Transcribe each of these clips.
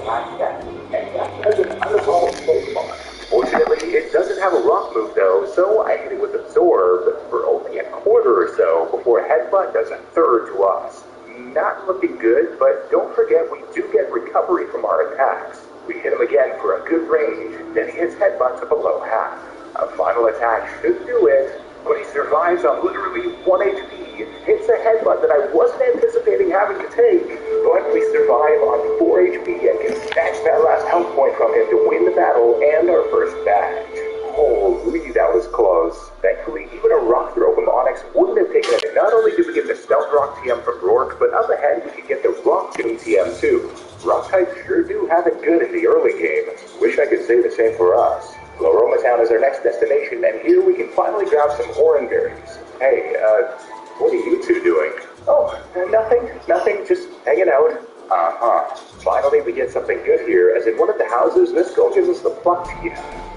And that has an unevolved Pokemon. Fortunately, it doesn't have a rock move though, so I hit it with Absorb for only a quarter or so before Headbutt does a third to us. Not looking good, but don't forget we do get recovery from our attacks. We hit him again for a good range, then he hits Headbutt to below half. A final attack should do it, but he survives on literally 1 HP, hits a headbutt that I wasn't anticipating having to take, but we survive on 4 HP and can snatch that last health point from him to win the battle and our first badge. Holy, that was close. Thankfully, even a rock throw from Onyx wouldn't have taken it. Not only did we get the Stealth Rock TM from Rourke, but up ahead we could get the Rock Tomb TM too. Rock types sure do have it good in the early game. Wish I could say the same for us. Loroma Town is our next destination, and here we can finally grab some orange berries. Hey, what are you two doing? Oh, nothing, just hanging out. Finally we get something good here, as in one of the houses, this girl gives us the pluck tea.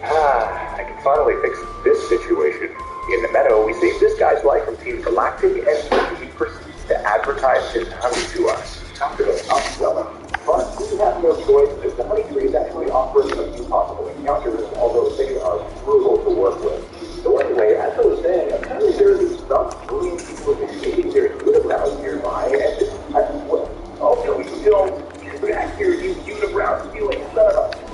I can finally fix this situation. In the meadow, we save this guy's life from Team Galactic, and he proceeds to advertise his honey to us. Talk about upselling. But we have no choice, as the honey tree is actually offering a few possible encounters, although they are brutal to work with. So anyway, as I was saying, apparently there are these brilliant people who are shading their unibrows nearby, and oh no, you don't. Get back here, you unibrow stealing son of a...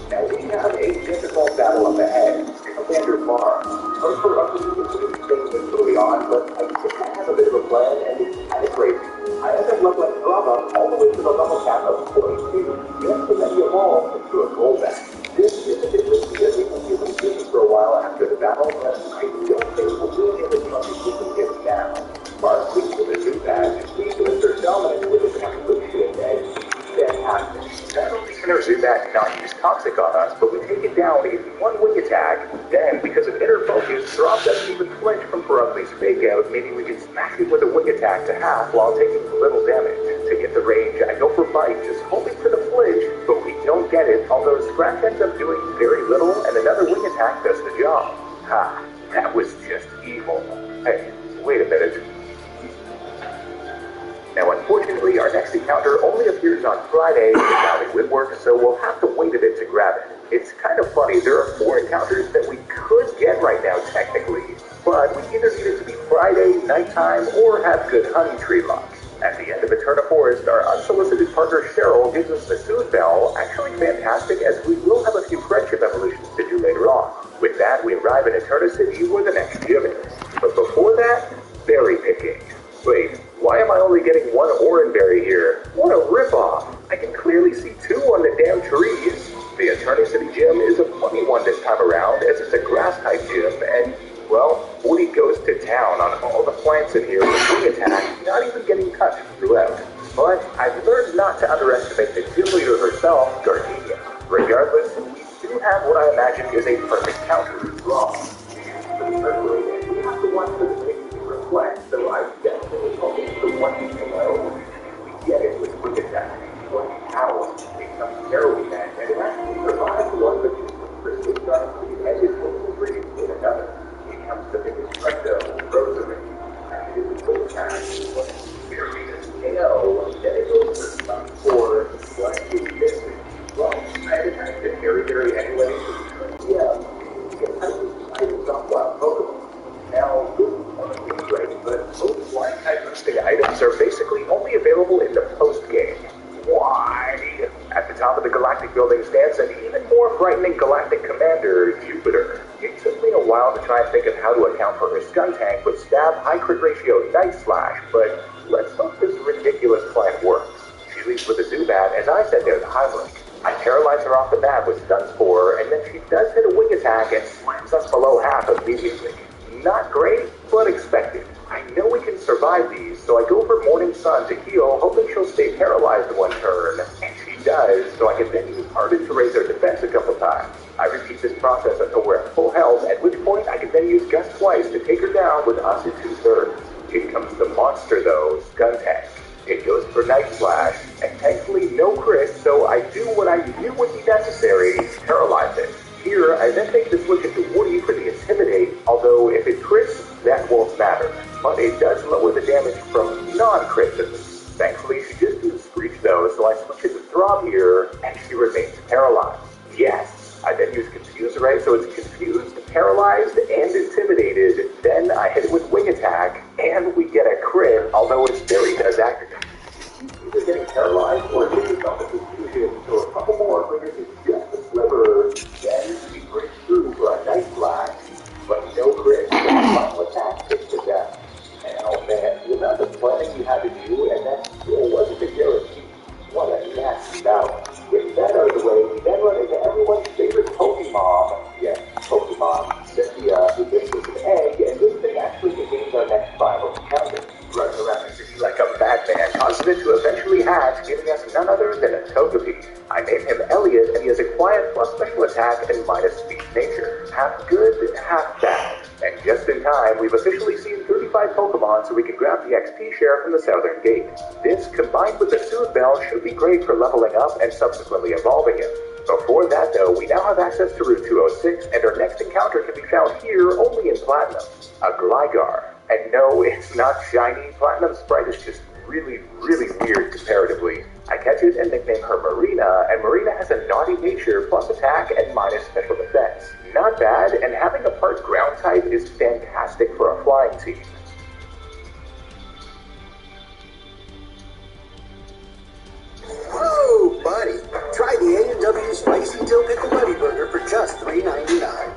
Now we have a difficult battle up ahead. Commander Farm. Unfortunately, things went early on, but I think I have a bit of a plan, and it's kind of crazy. I end up leveling Brava all the way to the level cap of 42, just to let you evolve into a rollback. This is a bit risky as we can use this for a while after the battle, but I don't think we'll do it as much as we can get now. Mark leads with a new badge, leads with their dominance with his evolution, and fantastic. Not only can our Zubat not use Toxic on us, but we take it down in one wing attack. Then, because of inner focus, Drop doesn't even flinch from Ferocly's fake out, meaning we can smash it with a wing attack to half while taking little damage. To get the range, I go for Bite, just hoping for the flinch, but we don't get it, although Scratch ends up doing very little, and another wing attack does the job. That was just evil. Hey, wait a minute. Now, unfortunately, our next encounter only appears on Friday without a Whitwork, so we'll have to wait a bit to grab it. It's kind of funny, there are 4 encounters that we could get right now, technically, but we either need it to be Friday, nighttime, or have good honey tree luck. At the end of Eterna Forest, our unsolicited partner Cheryl gives us the Soothe Bell, actually fantastic, as we will have a few friendship evolutions to do later on. With that, we arrive in Eterna City where the next gym is. But before that, berry picking. Wait, why am I only getting 1 Oranberry here? What a ripoff! I can clearly see 2 on the damn trees. The Eternity City Gym is a funny one this time around, as it's a grass-type gym, and, well, Woody goes to town on all the plants in here with wing attack, not even getting touched throughout. But I've learned not to underestimate the gym leader herself, Gardenia. Regardless, we do have what I imagine is a perfect counter to draw. We have to watch the reflect, so I definitely hope it's the one you know. We get it with wing attack. One power becomes heroin man, and it actually survives one, but it's pretty dark, and it's pretty in another. It comes to biggest strike though, Rosary. And it is a quick attack. What is serious? KO, then it goes for some for what is missing. Well, I attacked it very anyway. Yeah, I was not wild Pokemon. Now, great, but most blind-type boosting items are basically only available in the post-game. Why? At the top of the Galactic Building stands an even more frightening Galactic Commander, Jupiter. It took me a while to try and think of how to account for her stun tank with stab, high crit ratio, Night Slash, but let's hope this ridiculous plan works. She leads with a Zubat, as I said there to Heimlich. I paralyze her off the bat with Stun Spore, and then she does hit a wing attack and slams us below half immediately. Not great, but expected. I know we can survive these, so I go for Morning Sun to heal, hoping she'll stay paralyzed one turn. And she does, so I can then use Harden to raise her defense a couple times. I repeat this process until we're at full health, at which point I can then use Gust twice to take her down with us in 2/3. Here comes the monster though, Skuntank. It goes for Night Slash, and thankfully no crit, so I do what I knew would be necessary, paralyze it. Here, I then take the switch into Woody for the Intimidate, although if it crits, that won't matter. But it does lower the damage from non-crit. Thankfully, she just used Screech though, so I switch it to Throb here, and she remains paralyzed. Yes, I then use Confuse Ray, so it's confused, paralyzed, and intimidated. Then I hit it with Wing Attack, and we get a crit, although it's very didactic. Either getting paralyzed or hitting on the confusion, so a couple more triggers is just a sliver, then she breaks through for a nice flash, but no crit. The final attack takes the death. And oh man, the amount of planning you had to do, and that still wasn't a guarantee. What a nasty battle. With that out of the way, we then run into everyone's favorite Pokemon. Yes, Pokemon. Cynthia, who gives us an egg, and this thing actually contains our next final encounter. Running around the city like a madman, causing it to eventually hatch, giving us none other than a Togepi. I name him Elliot, and he has a quiet plus special attack and minus speed nature. Half good, half bad. And just in time, we've officially seen 35 Pokemon so we can grab the XP share from the Southern Gate. This, combined with the Soothe Bell, should be great for leveling up and subsequently evolving him. Before that though, we now have access to Route 206, and our next encounter can be found here only in Platinum. A Gligar. And no, it's not shiny. Platinum Sprite is just really weird comparatively. I catch it and nickname her Marina, and Marina has a naughty nature plus attack and minus special defense. Not bad, and having a part ground type is fantastic for a flying team. Whoa, buddy! Try the A&W Spicy Dill Pickle Buddy Burger for just $3.99.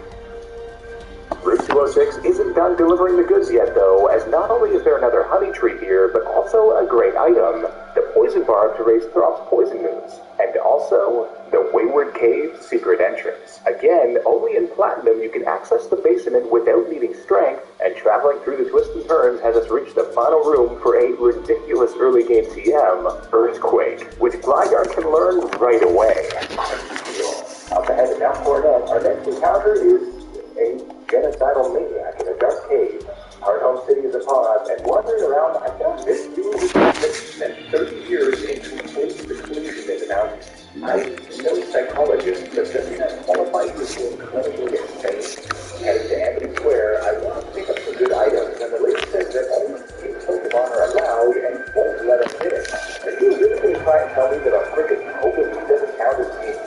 Route 206 isn't done delivering the goods yet though, as not only is there another honey tree here, but also a great item, the poison barb to raise Throb's poison moves, and also the Wayward Cave secret entrance. Again, only in Platinum you can access the basement without needing strength, and traveling through the twists and turns has us reach the final room for a ridiculous early game TM, Earthquake, which Gligar can learn right away. Up ahead in Mount Coronet, our next encounter is a genocidal maniac in a dark cave. Our home city is upon us, and wandering around, I found this dude who spent 30 years in complete seclusion in the mountains. I'm no psychologist, but doesn't that qualify you as being clinically insane? Heading to Amity Square, I want to pick up some good items, and the lady says that only 8 Pokemon are allowed and won't let us in. Are you really going to try and tell me that our frickin' Togepi doesn't count as being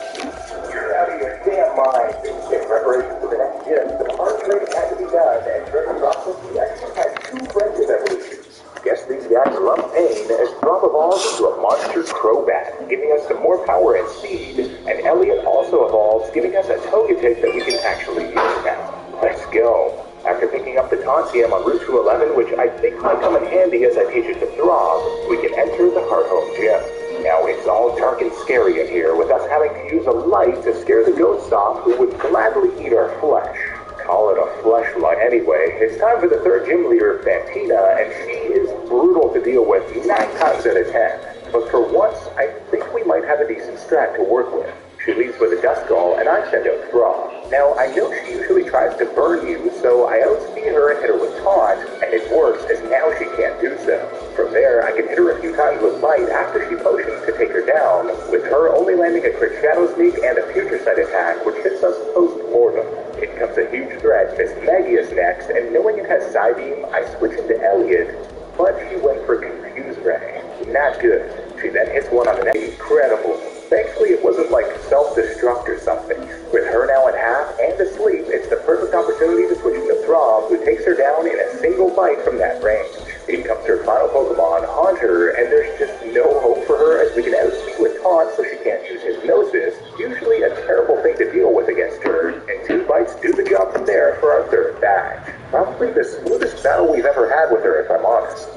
You're out of your damn mind. In preparation for the next gym, the hard training had to be done, and during the process, we actually had 2 friendship evolutions. Guess these guys love pain as Throb evolves into a monster Crobat, giving us some more power and speed, and Elliot also evolves, giving us a Togetic that we can actually use now. Let's go. After picking up the Tauntium on Route 211, which I think might come in handy as I teach it to Throb, we can enter the Heart Home Gym. Now it's all dark and scary in here, with us having to use a light to scare the ghosts off who would gladly eat our flesh. Call it a fleshlight anyway. It's time for the third gym leader, Fantina, and she is brutal to deal with 9 times out of 10. But for once, I think we might have a decent strat to work with. She leads with a Duskull, and I send out Throb. Now, I know she usually tries to burn you, so I outspeed her and hit her with Taunt, and it works, as now she can't do so. From there, I can hit her a few times with Light after she potions to take her down, with her only landing a crit Shadow Sneak and a Future Sight attack, which hits us post-mortem. In comes a huge threat, Miss Magius next, and knowing it has Psybeam, I switch into Elliot, but she went for Confuse Ray. Not good. She then hits one on the neck. Incredible. Thankfully, it wasn't like self-destruct or something. With her now at half and asleep, it's the perfect opportunity to switch into Throb, who takes her down in a single bite from that range. In comes her final Pokemon, Haunter, and there's just no hope for her as we can outspeed with Taunt so she can't use Hypnosis, usually a terrible thing to deal with against her, and 2 bites do the job from there for our third batch. Probably the smoothest battle we've ever had with her, if I'm honest.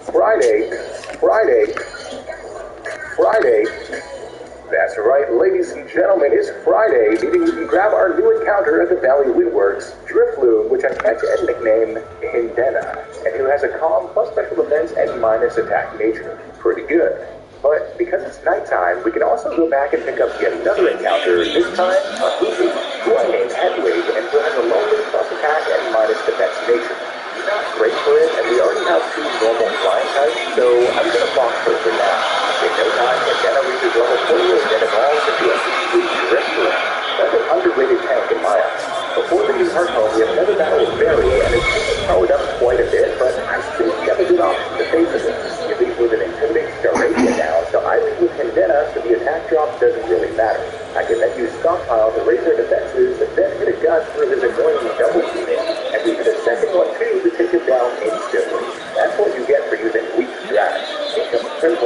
Friday. That's right, ladies and gentlemen, it's Friday, meaning we can grab our new encounter at the Valley Windworks, Drifloon, which I catch and nickname Hindena, and who has a calm plus special defense and minus attack nature. Pretty good. But because it's nighttime, we can also go back and pick up yet another encounter, this time a Lucy, who I named Hedwig, and who has a lonely plus attack and minus defense nature. He's not great for it, and we already have 2 normal flying types, so I'm gonna box her for now. In no time, Hindena reaches level 4 and evolves into a complete Drifloon. That's an underrated tank in my eyes. Before the new Heart Home, we have another battle with Barry, and it's powered up quite a bit, but I think we have a good option to face it. You leave with an intimidating Staravia now, so I leave with Hindena.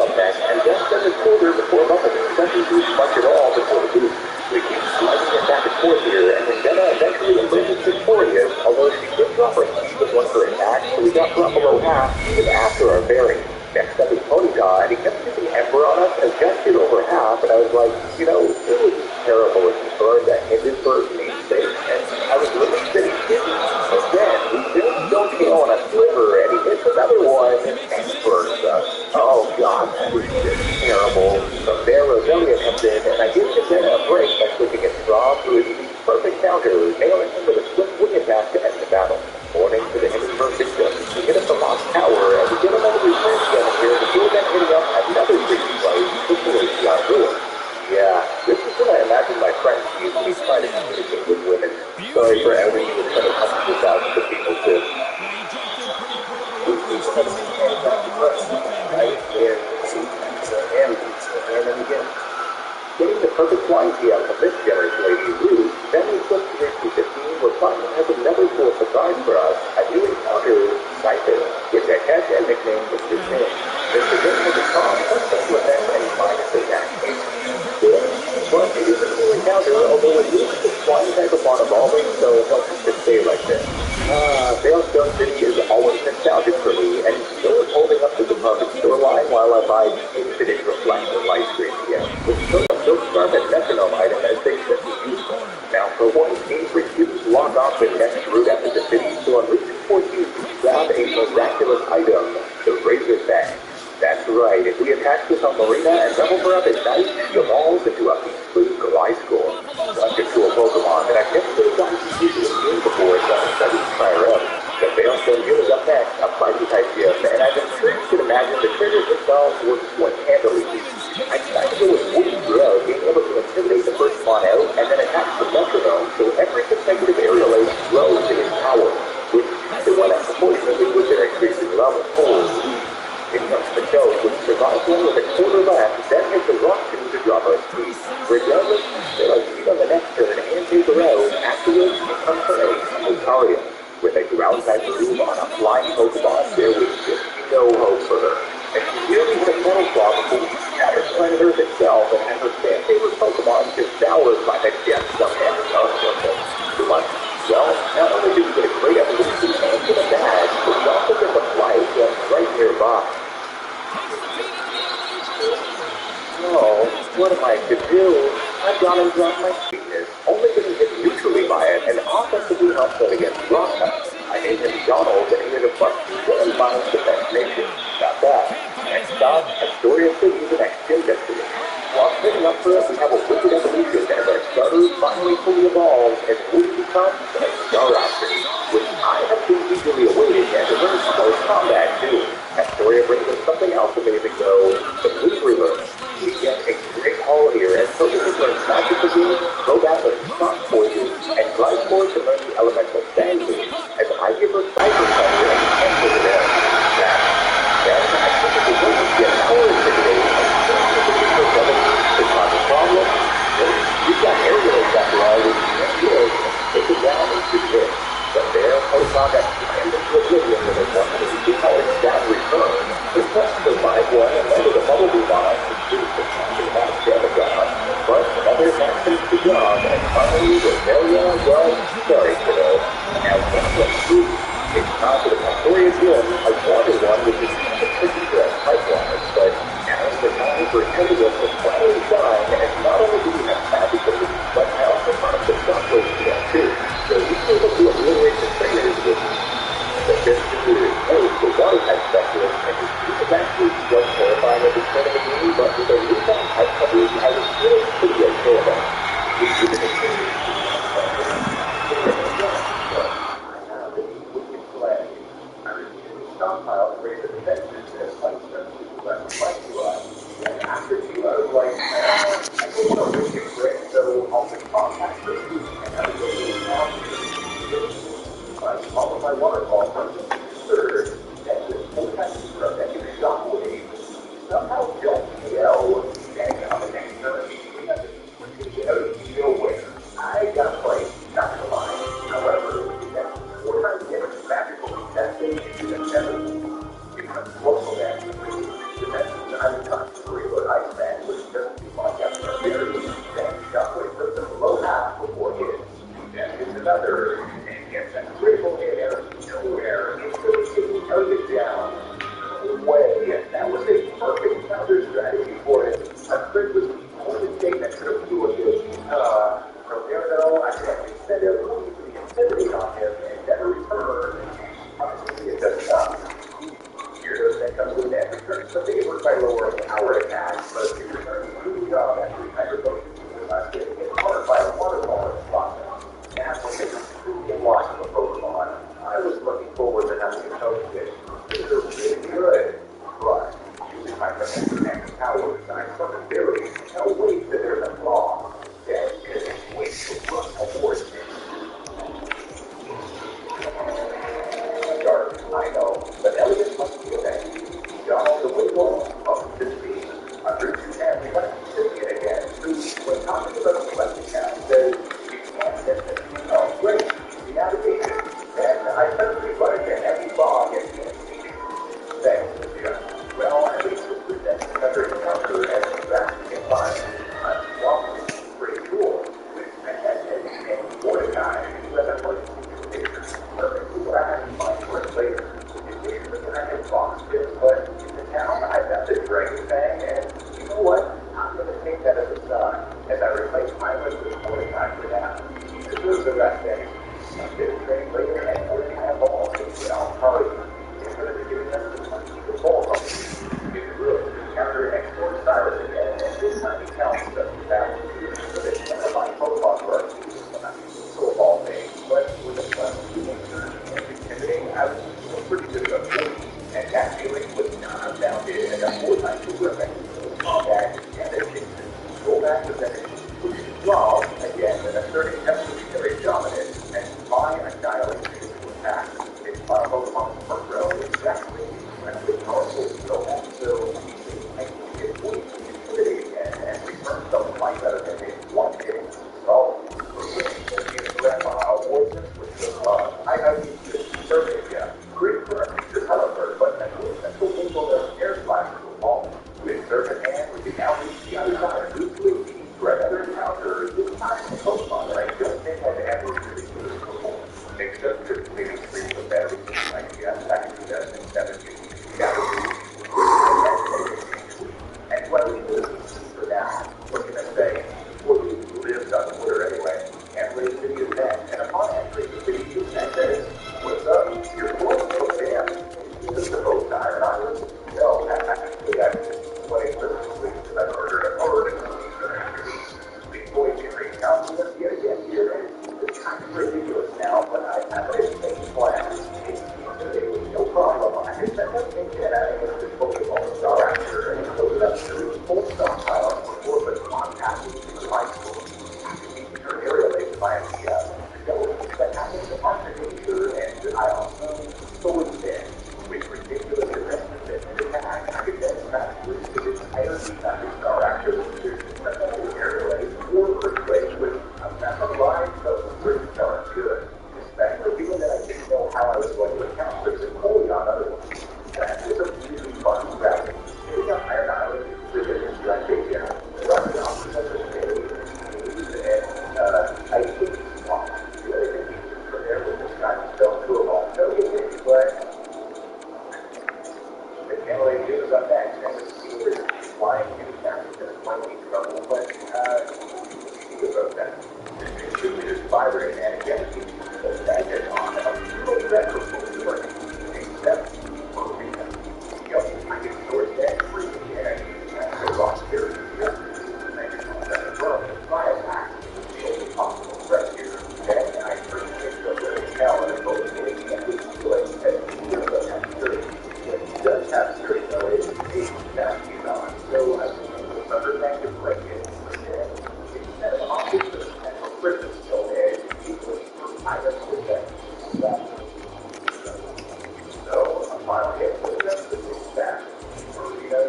up next, and just does a quarter before bumping. Doesn't do much at all before the boost. We keep sliding it back and forth here, and Jenna eventually emerges victorious, although she did drop her key with one of her attacks, so we got drop below half even after our bearing. Next up is Ponyta, and he kept using Ember on us as just did over half, and I was like, you know, it would be terrible if he burned that Hindenburg namesake, and I was relieved that he didn't. But then, we really don't kill on a sliver, and he hits another one, and burns us. Oh god, that is just terrible. From there, Roselia comes in, and I give Jenna a break by switching it strong to his perfect counter, nailing him with a swift wing attack to end the battle. Warning to the Hindenburg victim, we hit up the lost tower, and we get another return together here before then hitting up another freaking play before we got ruined. Yeah, this is what I imagine my friends usually try to communicate with women. Sorry for every you in front of hundreds of thousands of people too. And again. Getting the perfect flying key out from this generous lady Ruth, then we flip to the 15 where Fun has another cool surprise for us. A new encounter, Cypher, which I catch and nicknamed Mr. Tim. Mr. Tim has a strong special effect and minus attack. Good, but it is a cool encounter, although it uses the flying type upon evolving, so he'll have to stay like this. Sailstone City is always nostalgic for me, and still is holding up the department store line while I buy the infinite reflection light screen here, which shows up no scarf and metronome item as they should be useful. Now, for one, Team refused to lock off the next route after the city, so on Route 14, grab a miraculous item, the Razor Bag. That's right, if we attach this on Marina and level her up at night, she evolves into a peaceful Gliscor. Such a cool Pokemon that I've never really gotten to use in a game before, so I'm excited to try her out. The Veilstone Gym is up next, a fighting type gym, and as I'm sure you can imagine, the triggers themselves were one-handedly used. I decided to go with Woody Grow, being able to intimidate the first one out, and then attach the metronome, so every consecutive aerial ace grows in power, which is the one that proportionately with their increasing level. Holy. In comes the Toad, which survives one with a quarter left, then hits the rock tomb to drop our speed. Regardless, they'll succeed on the next turn and take the road. Afterwards, it comes for a Lucario. With a ground type move on a flying Pokemon, there was just no hope for her. And she nearly hit Metal Claw before she shattered planet Earth itself and had her fan favorite Pokemon devoured by the depths of Antarctica. Too much. Well, not only do we get a great evolution and get a badge, but we also get the fly again right nearby. Oh, what am I to do? I've gone and dropped my weakness, only getting hit neutrally by it, and offensively offset against rock types. I named him Donald, and he had a +2 and minus defense nation. Not bad. Next stop, Astoria City, the next gym destination. While picking up for us, we have a wicked evolution as our starter finally fully evolves and fully becomes a Staraptor, which I have been eagerly awaiting and to learn close combat too. Astoria brings us something else amazing though, the Blue River. We get a great haul here as Pokemon learn magic again, go back with shock poison, and glide forward to learn the elemental sand move, as I give her Cyber Cover and put it in. Then I think it's a way to get our intimidating it's not a problem. You've got aerials after all, which is good. Take it down and shoot it. But there, Pokemon got slammed into oblivion with a 150 stab return. This test survived one and landed a bubble beam on us and shoot the amount of damage on us. But another man finished the job, and finally, Roselia, well, sorry, kiddo. Now, that's what's true. It's time for the Astoria Gym, a water one, which is kind of tricky for us pipelines, but now is the time for Tentative to finally shine, and not only do we have magic abilities, but I also found the shockwave to that too. So we were able to obliterate the trainers with the fifth computer. Hey, the water type specialist, and his team is actually just terrifying at this point of the game, but with a newfound type coverage, I was feeling pretty okay about it. We should have continued. Stockpile and raise the defenses as fight starts to left fight to us. And after 2 I was like, I think I'll risk it quick, so I'll just contact this week and I was going to now follow my waterfall from third, and with 4 times for a second shockwave, somehow don't KO, standing on the next turn. We got this freaking out of nowhere. I got played, not gonna lie. However, that's 4 times damage magical testing into the 7 because local damage. That's not a ton. more power attacks, but it returns to the job after the hyperbolic. Getting hit hard by a waterfall in the process. And when they completely lost the Pokemon, I was looking forward to having a Togekiss. These are really good, but using my connecting powers, I suddenly no way that there's a flaw. That isn't way to run towards me. Dark, I know, but Elliot must be a thing. John the Wigwam up to speed. Under 210, let's see it again. When talking about the left account, says you can't get it. Oh, great. The navigation. Then I suddenly run into heavy fog and can't see it. Thanks, Jim. Well, at least it's presenting another encounter as a drastic environment. Well, pretty cool. With Menendez and Mordecai, who has a emergency picture. Perfectly what I had in mind for it later. Initially, I had box tips, but in the town, I got the dragon thing, and you know what? I'm going to take that as a sign. As I replace my list with Mordecai for now. He deserves the rest day. I'm going to train later, and Mordecai balls. Well, probably it's going to be giving us the money to ball from. If it really encounter export Cyrus again, and this time he counts the battle. So that none of my Pokemon were so of all things, but with a fun nature and intimidating, I was pretty good about 40. And that feeling was not unbounded, and a 4 times terrific. That and go back to finish, which is draw again with a 30 evolutionary dominance and my annihilation to attack. It's my Pokemon per row exactly incredibly powerful skill, so I think it would be intimidating and return some life out of it in one hit. So, it's Grandma Awards, which was I used to survey, great for a future however, but I think that's the level of air splash to the wall. With Serpent Hand, we can now reach the other side, loosely for another encounter, this time in Pokemon that I don't think I've ever really used before. Except for maybe 3 of the better idea back in 2017. And what we do for now, what can I say? Well, we lived on Twitter anyway, and played video then, and upon entering the video that says, what's up? You're cool? Okay, this is the boat Iron Island? No, actually, I'm just playing for the week because I've ordered a big boy Jerry counts with us yet again here, and it's kind of ridiculous now, but I have a big plan. It was no problem. I can send up things that I have to Pokemon Star Actor and close it up to full stockpile before the contact with the light source. Your area lays by that happens to market nature, and I also so instead, with ridiculous investments and attack, I could then practically the entire Star Actor with area lays or earthquakes with a massive line of pretty darn good. Especially given that I didn't know how I was going to account for the Napoleon otherwise. That was a really fun strategy. Hitting up Iron Island is a good strategy. Running off with such a steady and I think it's small. The other thing you can prepare with this guy himself to evolve. No, he didn't, but the Cantley news up next, and the Sabres flying in the might be trouble, but think about that. It should be just vibrant and again, it's that is on a little better for working. Except for reason. I can source that free and the rock here. My attack is the only possible threat here. Then I appreciate the hell and both the and we feel like he does have security. When he does have security, though, it's that he's on. So I was understanding to break it. Instead of opting for the potential Christmas still there, I just did that. So, a final hit with the rest of the back. Marina,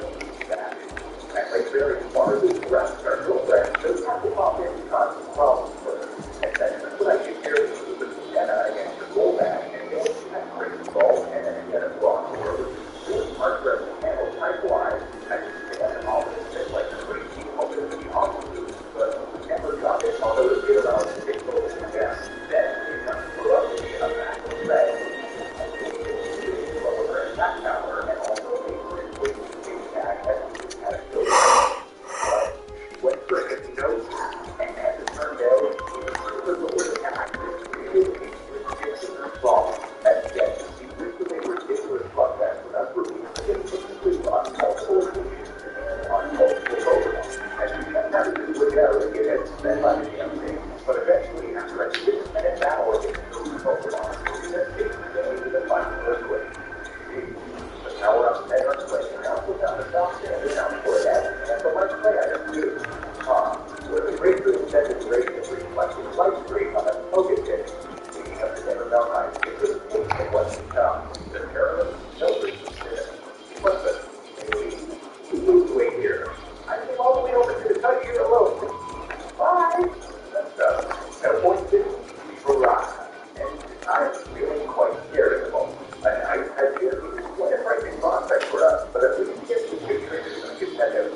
back. And like very far as the rest of our girlfriend, those have to pop in to cause some problems for her. And that's what I get here with the Sienna against the goal back. And then that crazy ball, and then again a block forward. Really hard for us to handle type-wise. I just think that's an office that's like crazy, hoping to be awesome. But we never got it, although it's good about it. It's both in the best. Then it comes to us to be a back of red. That power and also a great attack that had a good but went for a 50 notes and had to turn down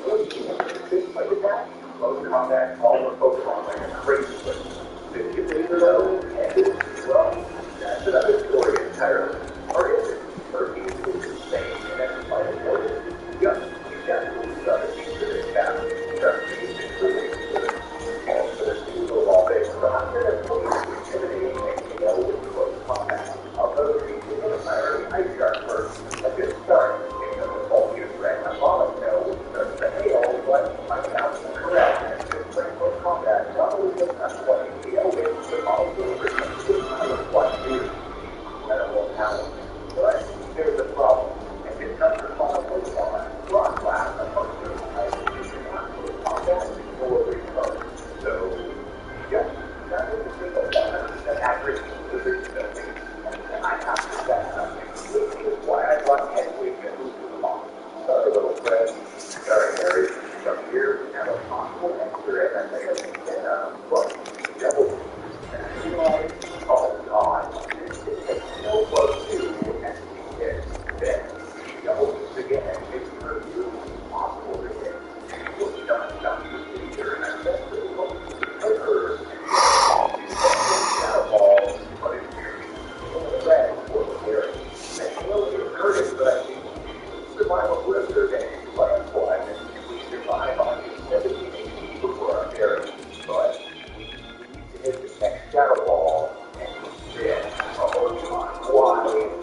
Like that, close combat, all the Pokemon like a crazy place. Did you think though? Well, that's another story entirely. Or is it? Turkey is insane, and that's quite important. Yes, you got to lose other things to this town. Turkey is really good. All for the single all day, so I'm going to put you intimidating and KO with close combat. Although the entirely ice guard first, a good start. It's a whole new threat. I'm on it, no, starts to hail, but my count is correct. And it's just very close combat. Not only does not what KO is, but also returns I was what duty. Incredible talent. But there's a problem. And it comes to final Pokemon. Rock Blast, among those types, you cannot close combat before we start. So, yeah, that is a single 100% accuracy position building. And I have to set something. Which is why I brought Henry and Luke along. Sorry, little friend. Sorry, Harry. From here, we have a possible answer, and I think I can get but double. Oh, God. It takes no close to and he hits. Then, double again. It's really impossible to hit. What you don't stop you here, and I guess the most quicker shadow balls, but it's really red for the Harry. And he'll get hurt, but I think survival blizzard and landslide, and we survive on 70 80 before our Harry. But we need to hit the next shadow ball, and then, oh my, why?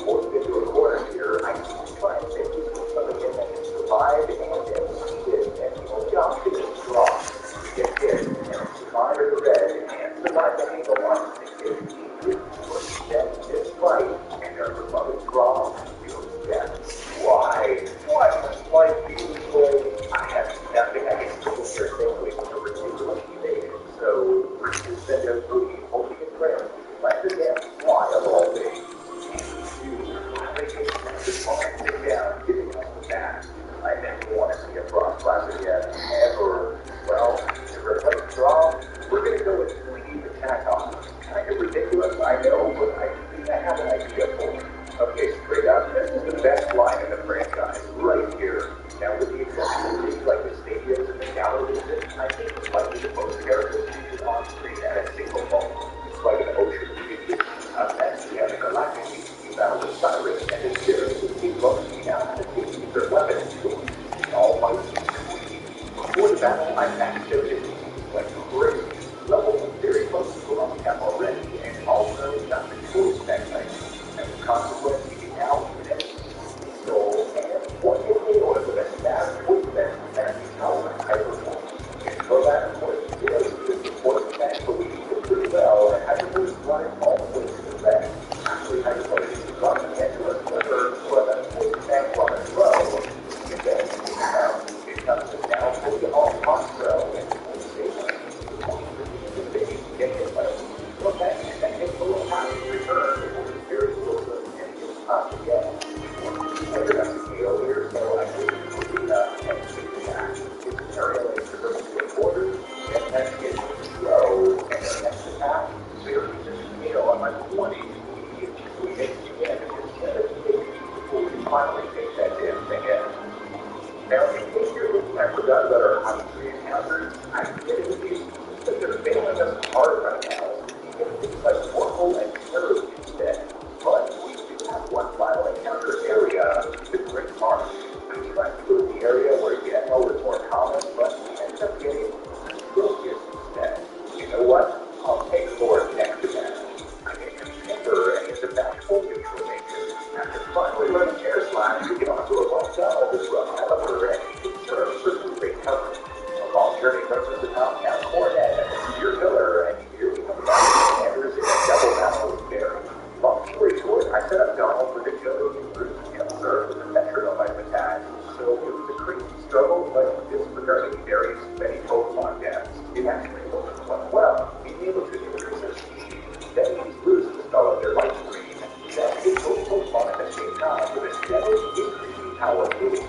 Forced into a corner here. I keep trying to say he's something in that can survive, and the only option is draw. Get hit, and survive the red, and survive the angle on 650. Then this fight, and there's a love draw, feels death. Why? Why must life be this way? I have nothing I can do with your sandwich to ridiculous evade. So, just send a booty, holding it friend, let the damn fly of all things. And you finally take the moment to sit down, giving us the back. I never want to see a frost class again, ever. Well, to replace draw, we're going to go with sleeve attack on. Kind of ridiculous, I know, but I think I have an idea for it. Okay, straight up, this is the best line in the franchise, right here. Now, with the exception of things like the stadiums and the galleries, I think it's likely the most characters featured on screen at a single moment. It's like an ocean of beauty. Up next, we have a galactic ECU battle with Sabres, and this series is being looked at to teach their weapons to all might be complete. Before the battle, I maxed out it like crazy. Levels very close to what we have already, and also got the choice next night. And the consequence, you can now connect control and what if they order the best math, with the best fantasy power and hyperforce. And for that, of course, you know, the support of that belief is pretty well, and hyperforce run all the way to the red. Actually, hyperforce is running into a sliver for the point back run as well. And then, it comes to now for the all Monstro and the station. Get hit by a okay, and that takes a little time to return. Very close and it's not to get. I got a scale here, so I think and take that. It's aerial and traversing borders, and then get slow, and the next attack, very just scale on my 20. We hit again, instead of 80 before we finally take that damn thing in. Now, in case you're looking, I forgot about our on-screen encounters. I get it with you, but they're failing us hard right now. Things like Warhol and Terror instead. But we do have one final encounter area, the Great Marsh. We tried to go to the area where Yellow is more common, but we ended up getting Scorpius instead. You know what? I'll take Lord next to that. I get him timber and he's a bashful neutral nature. After finally learning air slide, we get onto a long tunnel this rough caliber and he turns for some great cover. A long journey brings us to Town Cornet and a severe pillar, and here we come back to Sanders in a double battle with Barry. Long story short, I set up Donald for the killer and Bruce and served with a metronome attack. So it was a crazy struggle, but disregarding Barry's many Pokemon deaths, it actually worked quite well. Being able to increase their speed, then use Bruce to spell out their light screen, then hit both Pokemon at the same time with a steadily increasing power move.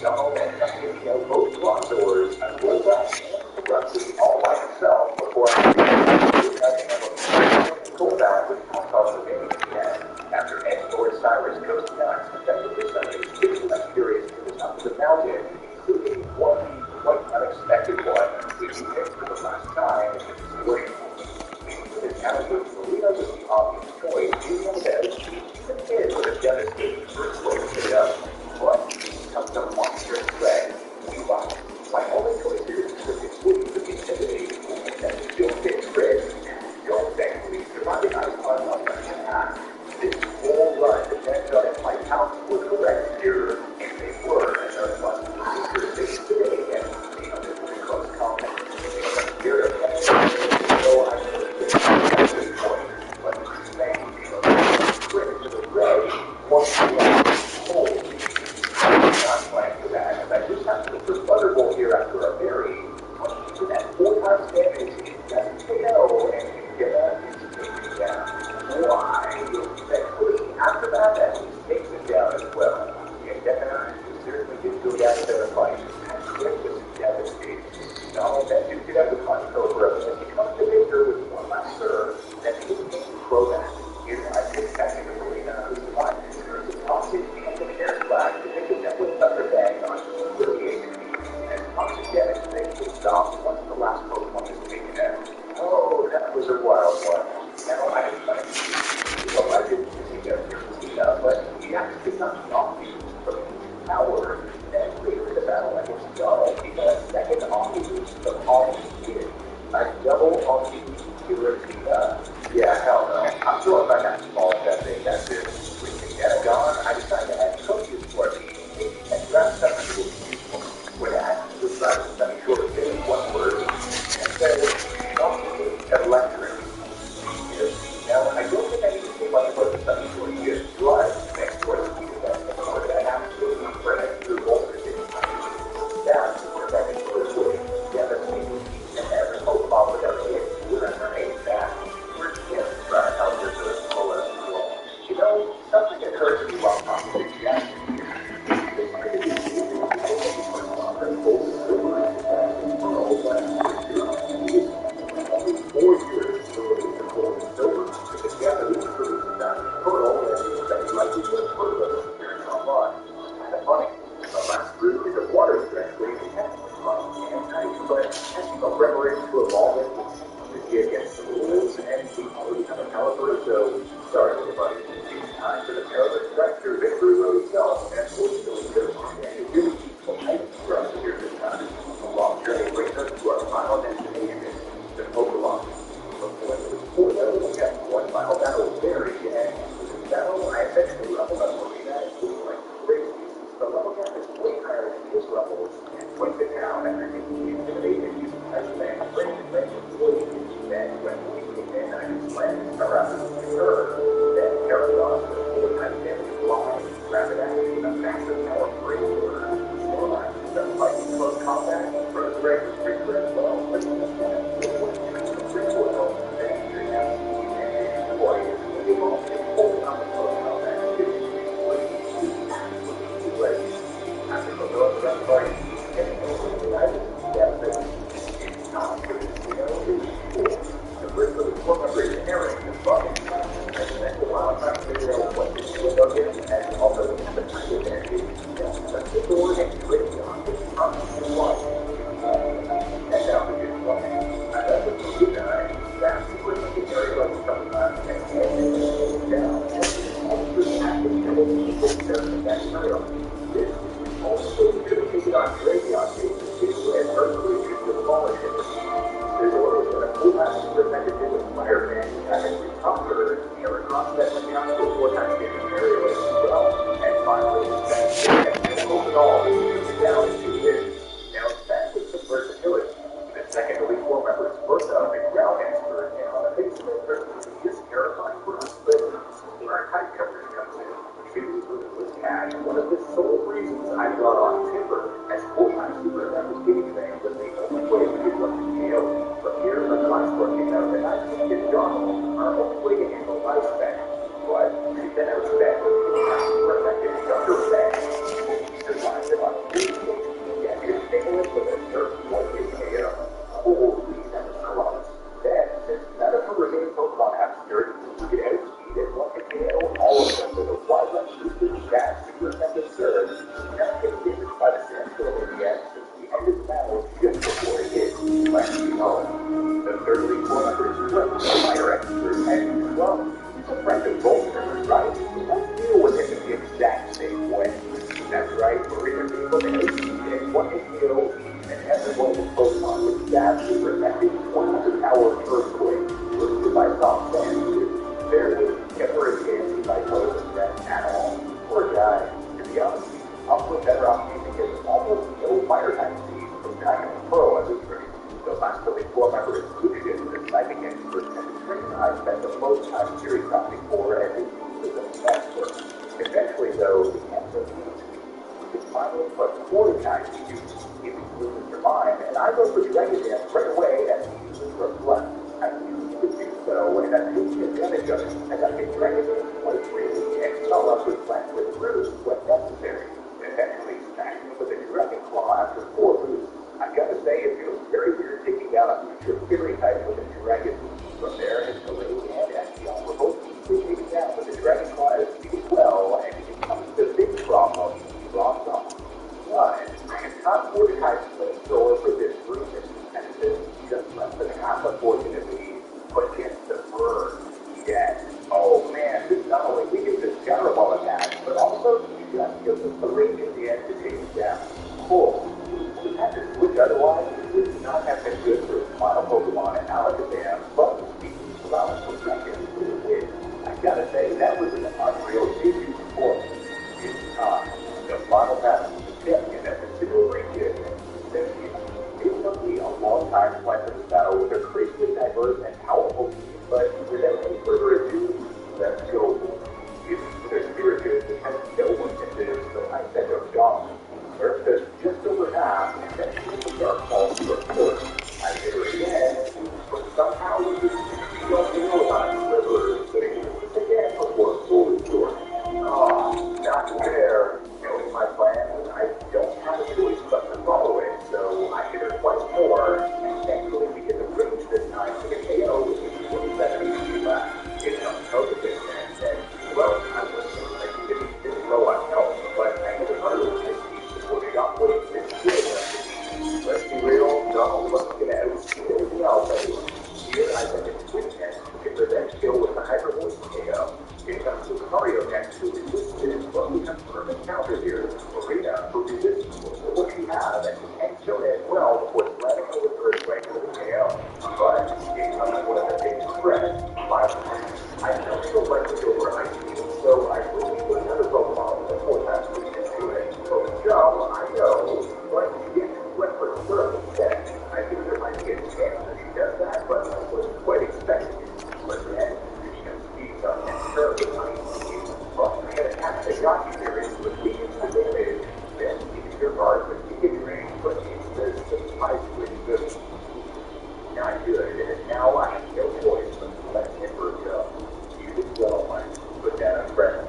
Donald ended up taking out both Rock Doors and Blood Rush and Rusty all by himself before pull back with Pop-Up the game again. After Ed Lord Cyrus goes nuts, effectively sending 6 less curious to the top of the mountain, including 1v1 hits for the last time, winning. The talented Marina was the obvious choice. Even says the kid with a devastating first look it up. But comes a monstrous threat. Meanwhile, my only choice here is to conclude with the intimidating and still fit Fred. Don't thankfully surviving icon on the path. This whole run depends on if my counts were correct here. If they were, and there was a fish today, and this was close combat. Here, so I should have been at this point, but thank you. Credit to the red, once again, holy. I'm not playing for that, and I just have to look for Butterball here after a very, even at 4 times damage, it doesn't say no, and you get a instant down. Why? Thankfully, after that takes it down as well. Yeah, definitely, certainly did go down to the fight. And Chris was devastated. No, that did get out of punch over and he comes to Victor with one last serve. Then he was able to throw that. Here, I picked back in the arena, who's the line. There's a toxic and an air splash to make a definitely thunder bang on 38 and toxic damage makes it stop once the last Pokemon is taken out. Oh, that was a wild one. Now, I didn't see that but he actually got knocked from power and later in the battle I was dull. He got a second Omni boost from all he did. A double Omni boost to Ratina. Yeah, hell no. I'm throwing back that small that thing. That's it. With the get gone, I decided to add coaches for me and grab something that was useful. When I had to decide to study short of getting one word, and said, electric. Now, I don't think I need to say much about the study short here, but next door to the event, that absolutely spread through voltage. That's where that is really devastating. And every Pokemon with every hit, we're underneath that. We're just trying out here for the smaller school. You know, something occurred to me while talking to Jack here. This could be easy to take any Pokemon that holds the silver in the past world, but only 4 years to release the gold and silver. The Japanese released that pearl, and that likely was part of the experience online. Kind of funny. The last group is a water stretch where you can catch Pokemon and ice, but as you go preparation to evolve it, the kid against the rules, and we already have a caliber, so sorry everybody. It's time for the perilous stretch through Victory Road itself, and fortunately, there's any really useful items for us here this time. A long journey brings us to our final destination, the Pokemon. Before that, we got one final battle buried, and with this battle, I eventually leveled up Marina and it was like crazy. The level gap is way higher than his level, and went it down, and I think he intimidated you. I slammed Frank and Frank was really then when we came in, I just slammed around her. Then Paragon with 4 times damage blind, rapid action, a massive power break order. Stormline, the fighting close combat, froze regular trigger as well, but thirdly, Cormac Swift, a fire expert, and, well, he's a friend of both members, right? Let's deal with him in the exact same way. That's right, Marina people in and what they feel, and everyone will focus on with that dramatic 100-hour earthquake, listed by some fans. There was never a chance he might go to the at all. Poor guy. To be honest, I'll put better off using his almost no fire time speed from Diamond Pro as a trade. The last of the core member included in the exciting expert and the trainer I spent the most time series shopping for, and it was a network. Eventually, though, the answer was his final but 40 times he used if he loses your mind, and I go for Dragon Dance right away as he uses reflect. I knew he would do so, and I'm taking advantage of it, as I can Dragon Dance quite freely and fill up with flat with roots when necessary. Eventually smash him with a Dragon Claw after 4 boosts. I've got to say, it feels very weird taking out a future Fury type with a Dragon Boost. From there, his Delayed and Axion were both easily taken down with the Dragon Claw as well, and it becomes the big problem. Lost off. But I have not Mordecai's flamethrower for this room and this just less than half, unfortunately, but gets the burn. Yes. Oh man, this not only weakens his counterball attack, but also just gives us the range at the end to take it down. Cool. We had to switch otherwise, it would not have been good for his final Pokemon and Alakazam, but speaking about perspective to the win, I gotta say, that was an unreal debut performance. It's time. The final battle was the champion at the single region. It took me a long time to plan for this battle with a crazily diverse and powerful team, but without any further ado, let's go. It's their spirited has no weaknesses, so I said no John. Earth does just over half, and then the dark falls for a quarter. I did it again, but somehow we don't know about River, but it was again before fully short. Oh, not fair. Knowing my plans, I don't have a choice but to follow it, so I hit her twice more, and thankfully we get the range this time to the KO with 27 HP left. It's not focusing, and well, I wasn't expecting to this low on health, but I hit it harder with my speed before shockwave this good. Let's be real, Donald wasn't going to outspeed anything else anyway. Here I sent it quick test to get the next kill with the Hyper Voice KO. It comes to Mario next, who resisted, but we have perfect counters here. Marina, who resisted what she has, and can kill it well before slamming her with Earthquake for the KO. But it comes one of the big threats, I don't feel like the over ice field, so I really put another Pokemon with a 4-time speed into it. So jump, I know, but she gets wet for Surf instead. I think there might be a chance that she does that, but I wasn't quite expecting it. But then, speeds up and Surf with ice speed. But I had a catch that got you there into the speeds to damage. Then you can your guard with Giga Drain, but it's the ice switch good. Not good, and now I have no choice but to let Timber go. You did well, Mike. Put that on pressure.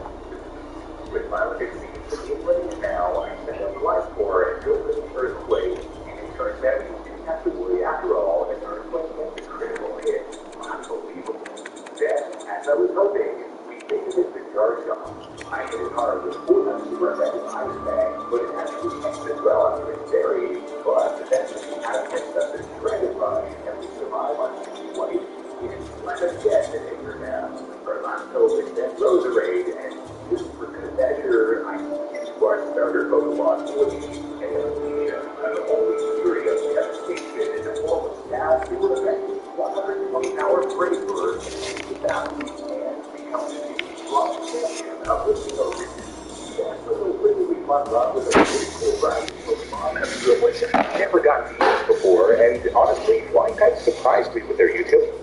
With my limited speed to get ready now, I send out the life core and go for the Earthquake, and it turns out you didn't have to worry after all, and Earthquake gets a critical hit. Unbelievable. Then, as I was hoping, we figured it the charge off. I hit it hard with 4 times super effective Ice Bag, but it actually connects as well after it's buried, but eventually I picked up this Dragon Rush, and we survive on 60 white. It's like a death to take her down. Our last COVID then Roserade, and just for good measure, I get to our starter Pokemon 40, and Alicia, an only fury of devastation in the form of staff, it would eventually 120-hour break burst into battle, and become the strong champion of the single region. That's a little really fun run with a pretty cool ride Pokemon after which I've never gotten to use before, and honestly, Flying Kite surprised me with their utility.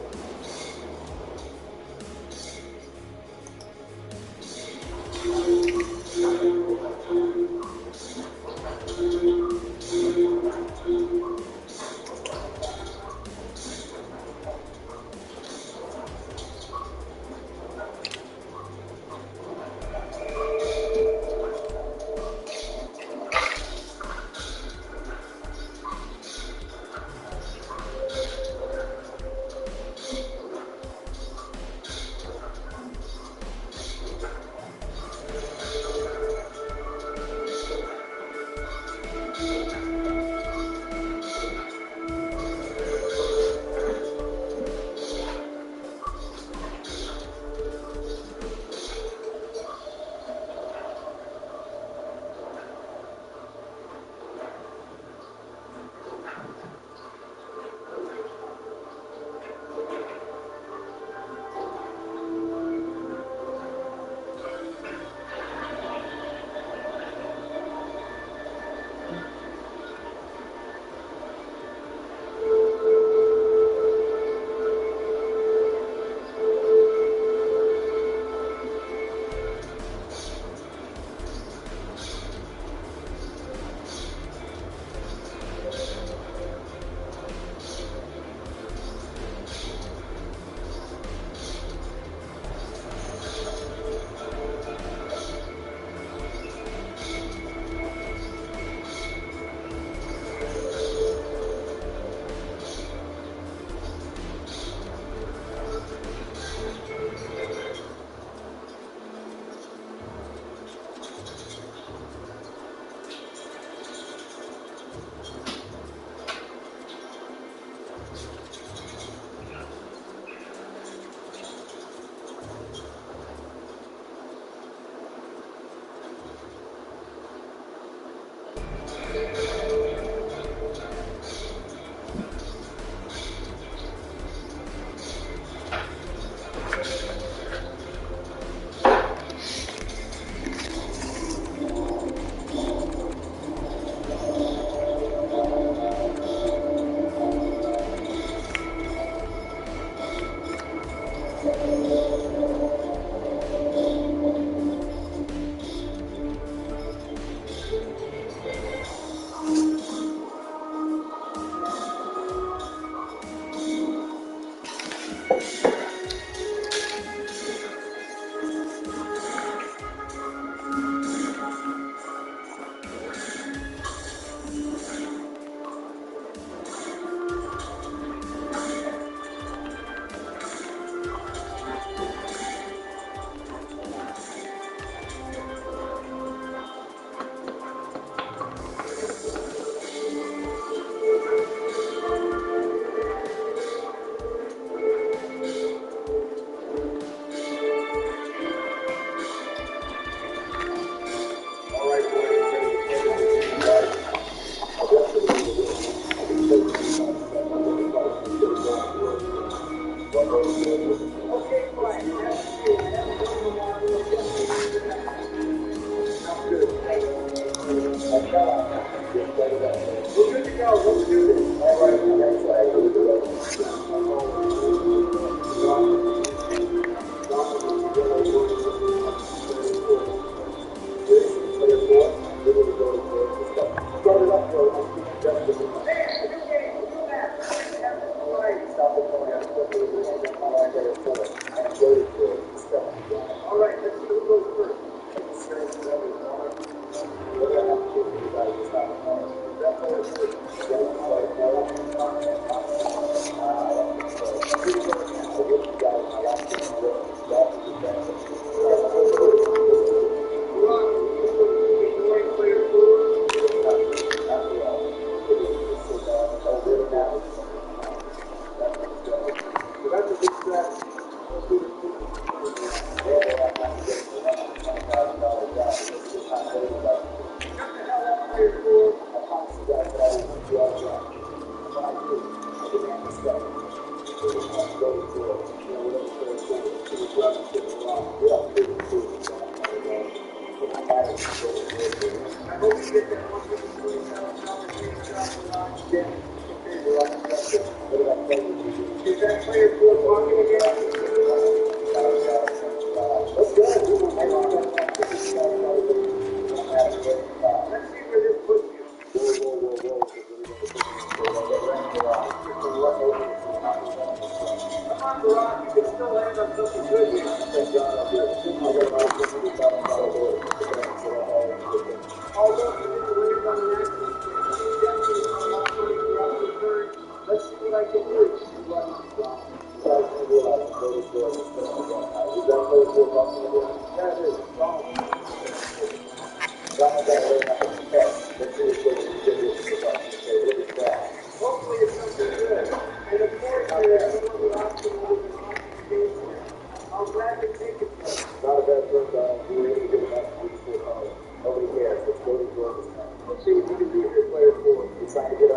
See if you can be a good player for it. You're trying to get